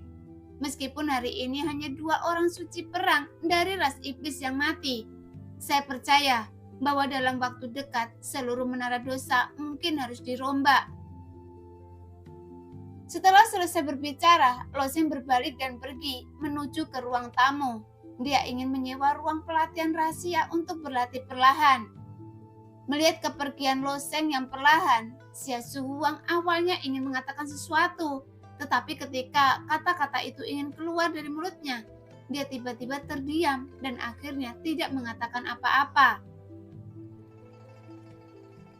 B: Meskipun hari ini hanya 2 orang suci perang dari ras iblis yang mati, saya percaya bahwa dalam waktu dekat seluruh menara dosa mungkin harus dirombak. Setelah selesai berbicara, Loseng berbalik dan pergi menuju ke ruang tamu. Dia ingin menyewa ruang pelatihan rahasia untuk berlatih perlahan. Melihat kepergian Loseng yang perlahan, Xia Shuang awalnya ingin mengatakan sesuatu, tetapi ketika kata-kata itu ingin keluar dari mulutnya, dia tiba-tiba terdiam dan akhirnya tidak mengatakan apa-apa.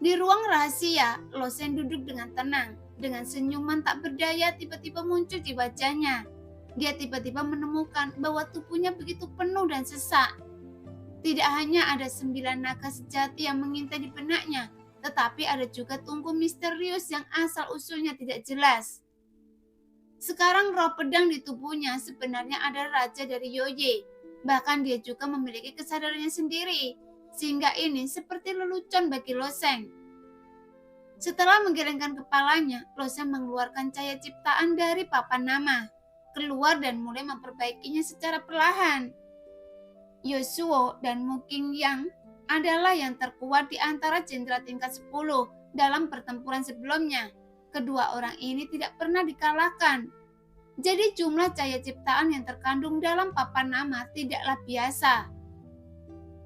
B: Di ruang rahasia, Loseng duduk dengan tenang. Dengan senyuman tak berdaya tiba-tiba muncul di wajahnya. Dia tiba-tiba menemukan bahwa tubuhnya begitu penuh dan sesak. Tidak hanya ada 9 naga sejati yang mengintai di benaknya, tetapi ada juga tungku misterius yang asal-usulnya tidak jelas. Sekarang roh pedang di tubuhnya sebenarnya adalah raja dari Yoye. Bahkan dia juga memiliki kesadarannya sendiri, sehingga ini seperti lelucon bagi Loseng. Setelah menggelengkan kepalanya, Loseng mengeluarkan cahaya ciptaan dari papan nama, keluar dan mulai memperbaikinya secara perlahan. Yosuo dan Mu Qingyang adalah yang terkuat di antara jenderal tingkat 10 dalam pertempuran sebelumnya. Kedua orang ini tidak pernah dikalahkan. Jadi jumlah cahaya ciptaan yang terkandung dalam papan nama tidaklah biasa.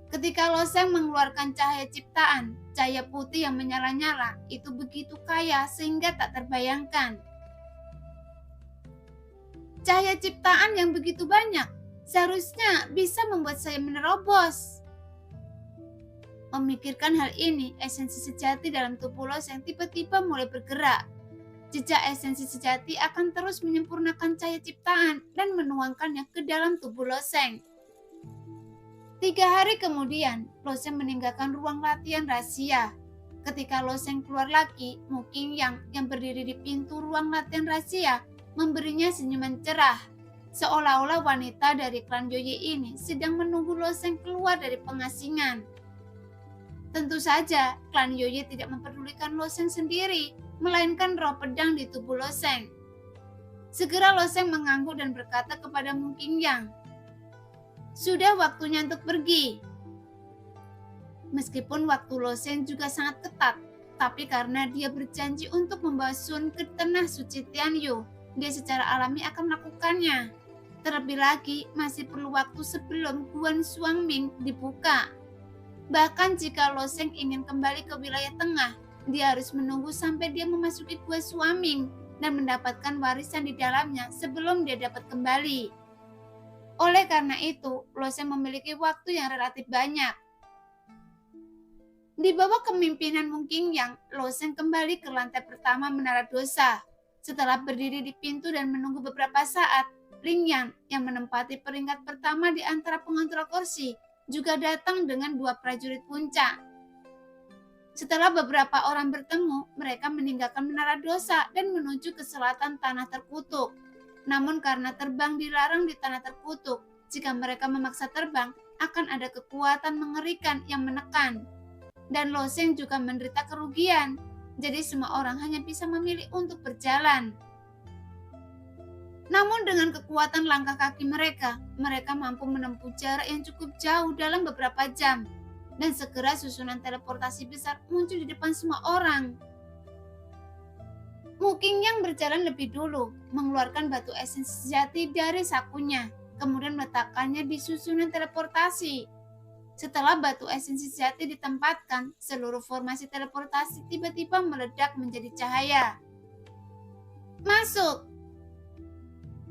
B: Ketika Loseng mengeluarkan cahaya ciptaan, cahaya putih yang menyala-nyala itu begitu kaya sehingga tak terbayangkan. Cahaya ciptaan yang begitu banyak seharusnya bisa membuat saya menerobos. Memikirkan hal ini, esensi sejati dalam tubuh Loseng tiba-tiba mulai bergerak. Jejak esensi sejati akan terus menyempurnakan cahaya ciptaan dan menuangkannya ke dalam tubuh Loseng. 3 hari kemudian, Loseng meninggalkan ruang latihan rahasia. Ketika Loseng keluar lagi, Mu Qingyang yang berdiri di pintu ruang latihan rahasia memberinya senyuman cerah, seolah-olah wanita dari klan Yoye ini sedang menunggu Loseng keluar dari pengasingan. Tentu saja, klan Yoye tidak memperdulikan Loseng sendiri, melainkan roh pedang di tubuh Loseng. Segera Loseng mengangguk dan berkata kepada Mu Qingyang, "Sudah waktunya untuk pergi." Meskipun waktu Loseng juga sangat ketat, tapi karena dia berjanji untuk membawa Sun ke tanah suci Tianyu, dia secara alami akan melakukannya. Terlebih lagi, masih perlu waktu sebelum Guan Shuangming dibuka. Bahkan jika Loseng ingin kembali ke wilayah tengah, dia harus menunggu sampai dia memasuki Guan Shuangming dan mendapatkan warisan di dalamnya sebelum dia dapat kembali. Oleh karena itu, Loseng memiliki waktu yang relatif banyak. Di bawah kepemimpinan Mu Qingyang, Loseng kembali ke lantai pertama Menara Dosa. Setelah berdiri di pintu dan menunggu beberapa saat, Ling Yan yang menempati peringkat pertama di antara pengontrol kursi juga datang dengan 2 prajurit puncak. Setelah beberapa orang bertemu, mereka meninggalkan Menara Dosa dan menuju ke selatan Tanah Terkutuk. Namun karena terbang dilarang di Tanah Terkutuk, jika mereka memaksa terbang, akan ada kekuatan mengerikan yang menekan. Dan Loseng juga menderita kerugian, jadi semua orang hanya bisa memilih untuk berjalan. Namun dengan kekuatan langkah kaki mereka mampu menempuh jarak yang cukup jauh dalam beberapa jam. Dan segera susunan teleportasi besar muncul di depan semua orang. Mu Qingyang berjalan lebih dulu, mengeluarkan batu esensi sejati dari sakunya, kemudian meletakkannya di susunan teleportasi. Setelah batu esensi sejati ditempatkan, seluruh formasi teleportasi tiba-tiba meledak menjadi cahaya. "Masuk!"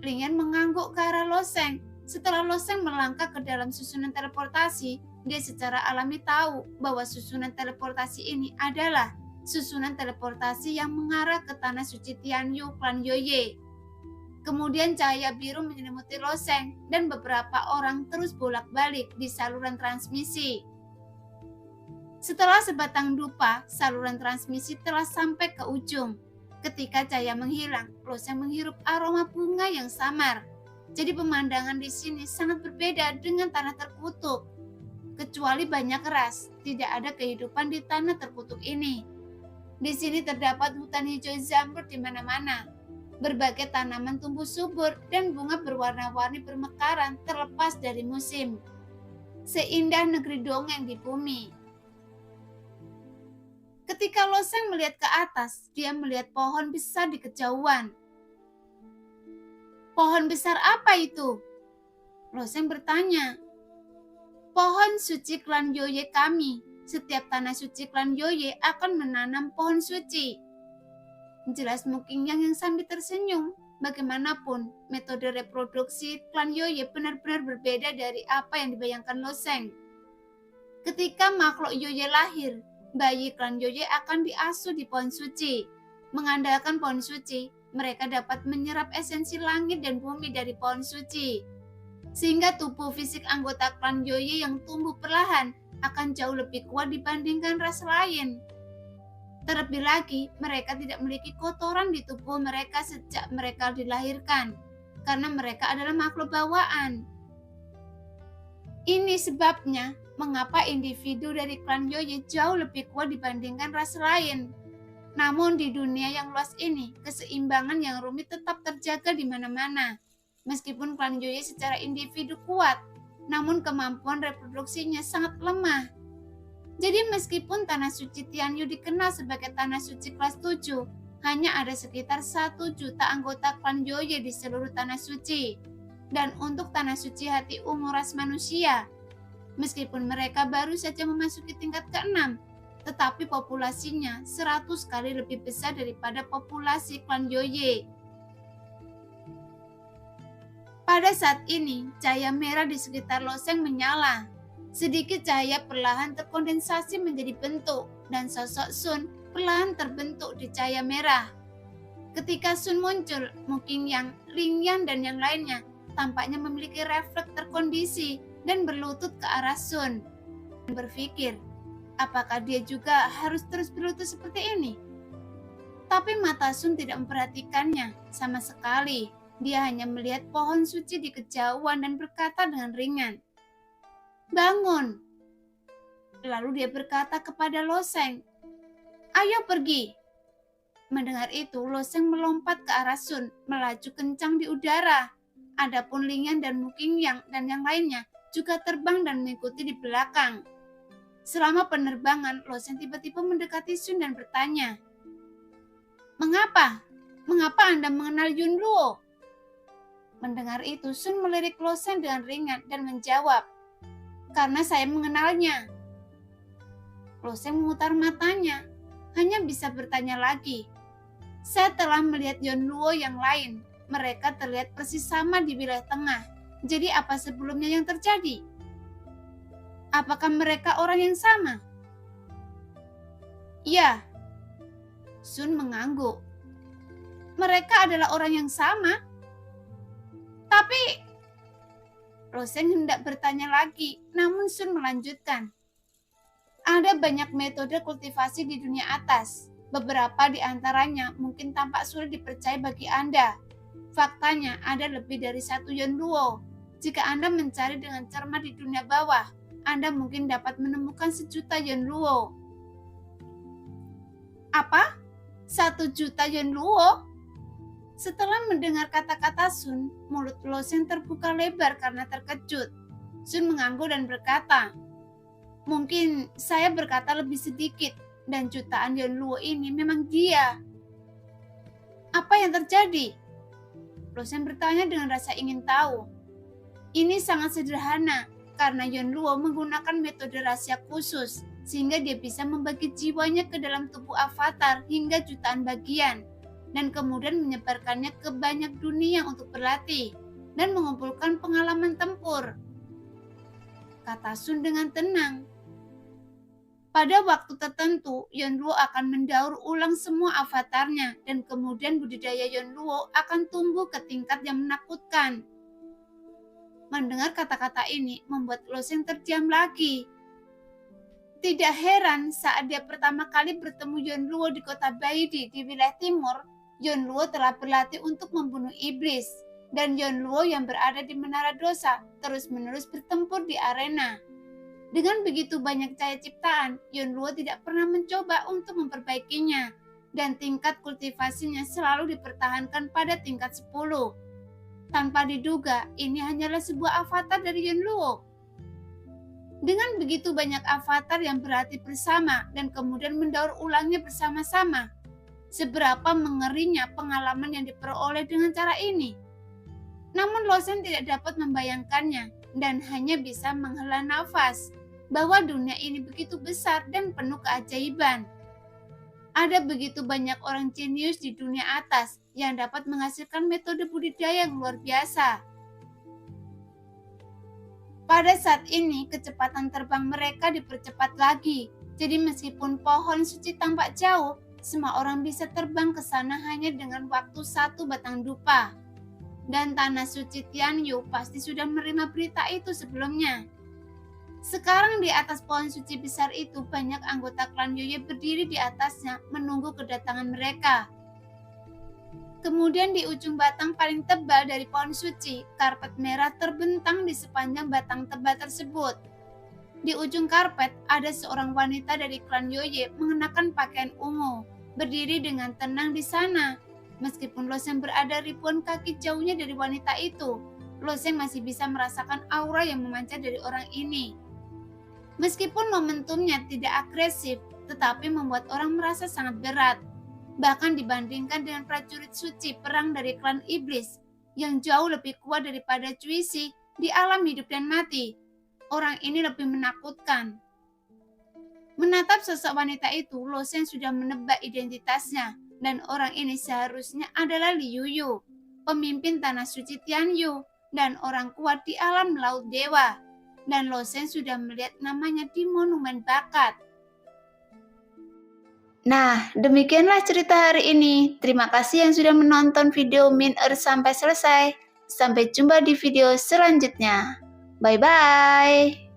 B: Ling Yan mengangguk ke arah Loseng. Setelah Loseng melangkah ke dalam susunan teleportasi, dia secara alami tahu bahwa susunan teleportasi ini adalah susunan teleportasi yang mengarah ke tanah suci Tianyu klan Yoye. Kemudian cahaya biru menyelimuti loseng dan beberapa orang terus bolak-balik di saluran transmisi. Setelah sebatang dupa, saluran transmisi telah sampai ke ujung. Ketika cahaya menghilang, loseng menghirup aroma bunga yang samar. Jadi pemandangan di sini sangat berbeda dengan tanah terkutuk. Kecuali banyak keras, tidak ada kehidupan di tanah terkutuk ini. Di sini terdapat hutan hijau zamrud di mana-mana. Berbagai tanaman tumbuh subur dan bunga berwarna-warni bermekaran terlepas dari musim. Seindah negeri dongeng di bumi. Ketika loseng melihat ke atas, dia melihat pohon besar di kejauhan. Pohon besar apa itu? Loseng bertanya. Pohon suci klan Yoye kami. Setiap tanah suci klan Yoye akan menanam pohon suci. Jelas Mukingyang yang sambil tersenyum. Bagaimanapun, metode reproduksi klan Yoye benar-benar berbeda dari apa yang dibayangkan Loseng. Ketika makhluk Yoye lahir, bayi klan Yoye akan diasuh di pohon suci. Mengandalkan pohon suci, mereka dapat menyerap esensi langit dan bumi dari pohon suci. Sehingga tubuh fisik anggota klan Yoye yang tumbuh perlahan akan jauh lebih kuat dibandingkan ras lain. Terlebih lagi, mereka tidak memiliki kotoran di tubuh mereka sejak mereka dilahirkan, karena mereka adalah makhluk bawaan. Ini sebabnya mengapa individu dari klan Yoye jauh lebih kuat dibandingkan ras lain. Namun di dunia yang luas ini, keseimbangan yang rumit tetap terjaga di mana-mana. Meskipun klan Yoye secara individu kuat, namun kemampuan reproduksinya sangat lemah. Jadi meskipun tanah suci Tianyu dikenal sebagai tanah suci kelas 7, hanya ada sekitar 1 juta anggota klan Yoye di seluruh tanah suci. Dan untuk tanah suci hati ungu ras manusia, meskipun mereka baru saja memasuki tingkat ke-6, tetapi populasinya 100 kali lebih besar daripada populasi klan Yoye. Pada saat ini, cahaya merah di sekitar loseng menyala. Sedikit cahaya perlahan terkondensasi menjadi bentuk, dan sosok Sun perlahan terbentuk di cahaya merah. Ketika Sun muncul, Mukingyang, Lingyan, dan yang lainnya tampaknya memiliki refleks terkondisi dan berlutut ke arah Sun. Dan berpikir, apakah dia juga harus terus berlutut seperti ini? Tapi mata Sun tidak memperhatikannya sama sekali. Dia hanya melihat pohon suci di kejauhan dan berkata dengan ringan, "Bangun." Lalu dia berkata kepada Loseng, "Ayo pergi." Mendengar itu, Loseng melompat ke arah Sun, melaju kencang di udara. Adapun Lingyan dan Mukingyang dan yang lainnya juga terbang dan mengikuti di belakang. Selama penerbangan, Loseng tiba-tiba mendekati Sun dan bertanya, "Mengapa? Mengapa Anda mengenal Yun Luo?" Mendengar itu, Sun melirik Loseng dengan ringan dan menjawab, "Karena saya mengenalnya." Loseng memutar matanya, hanya bisa bertanya lagi. "Saya telah melihat Yun Luo yang lain. Mereka terlihat persis sama di wilayah tengah. Jadi apa sebelumnya yang terjadi? Apakah mereka orang yang sama?" "Ya." Sun mengangguk. "Mereka adalah orang yang sama. Tapi..." Loseng hendak bertanya lagi, namun Sun melanjutkan. "Ada banyak metode kultivasi di dunia atas. Beberapa di antaranya mungkin tampak sulit dipercaya bagi Anda. Faktanya, ada lebih dari 1 Yun Luo. Jika Anda mencari dengan cermat di dunia bawah, Anda mungkin dapat menemukan 1.000.000 Yun Luo." "Apa? 1.000.000 Yun Luo?" Setelah mendengar kata-kata Sun, mulut Loseng terbuka lebar karena terkejut. Sun mengangguk dan berkata, "Mungkin saya berkata lebih sedikit, dan jutaan Yun Luo ini memang dia." "Apa yang terjadi?" Loseng bertanya dengan rasa ingin tahu. "Ini sangat sederhana, karena Yun Luo menggunakan metode rahasia khusus, sehingga dia bisa membagi jiwanya ke dalam tubuh avatar hingga jutaan bagian, dan kemudian menyebarkannya ke banyak dunia untuk berlatih dan mengumpulkan pengalaman tempur," kata Sun dengan tenang. Pada waktu tertentu, Yonluo akan mendaur ulang semua avatarnya dan kemudian budidaya Yonluo akan tumbuh ke tingkat yang menakutkan. Mendengar kata-kata ini membuat Loseng terdiam lagi. Tidak heran saat dia pertama kali bertemu Yonluo di kota Baidi di wilayah timur, Yonluo telah berlatih untuk membunuh iblis, dan Yonluo yang berada di Menara Dosa terus-menerus bertempur di arena. Dengan begitu banyak cahaya ciptaan, Yonluo tidak pernah mencoba untuk memperbaikinya, dan tingkat kultivasinya selalu dipertahankan pada tingkat 10. Tanpa diduga, ini hanyalah sebuah avatar dari Yonluo. Dengan begitu banyak avatar yang berlatih bersama dan kemudian mendaur ulangnya bersama-sama, seberapa mengerinya pengalaman yang diperoleh dengan cara ini. Namun Loseng tidak dapat membayangkannya dan hanya bisa menghela nafas bahwa dunia ini begitu besar dan penuh keajaiban. Ada begitu banyak orang jenius di dunia atas yang dapat menghasilkan metode budidaya yang luar biasa. Pada saat ini, kecepatan terbang mereka dipercepat lagi. Jadi meskipun pohon suci tampak jauh, semua orang bisa terbang ke sana hanya dengan waktu 1 batang dupa. Dan tanah suci Tianyu pasti sudah menerima berita itu sebelumnya. Sekarang di atas pohon suci besar itu banyak anggota klan Yoye berdiri di atasnya menunggu kedatangan mereka. Kemudian di ujung batang paling tebal dari pohon suci, karpet merah terbentang di sepanjang batang tebal tersebut. Di ujung karpet ada seorang wanita dari klan Yoye mengenakan pakaian ungu, berdiri dengan tenang di sana. Meskipun Loseng berada ribuan kaki jauhnya dari wanita itu, Loseng masih bisa merasakan aura yang memancar dari orang ini. Meskipun momentumnya tidak agresif, tetapi membuat orang merasa sangat berat. Bahkan dibandingkan dengan prajurit suci perang dari klan iblis yang jauh lebih kuat daripada Cuisi di alam hidup dan mati. Orang ini lebih menakutkan. Menatap sosok wanita itu, Loseng sudah menebak identitasnya, dan orang ini seharusnya adalah Li Yuyu, pemimpin tanah suci Tianyu, dan orang kuat di alam laut dewa. Dan Loseng sudah melihat namanya di monumen bakat.
A: Nah, demikianlah cerita hari ini. Terima kasih yang sudah menonton video Min sampai selesai. Sampai jumpa di video selanjutnya. Bye-bye.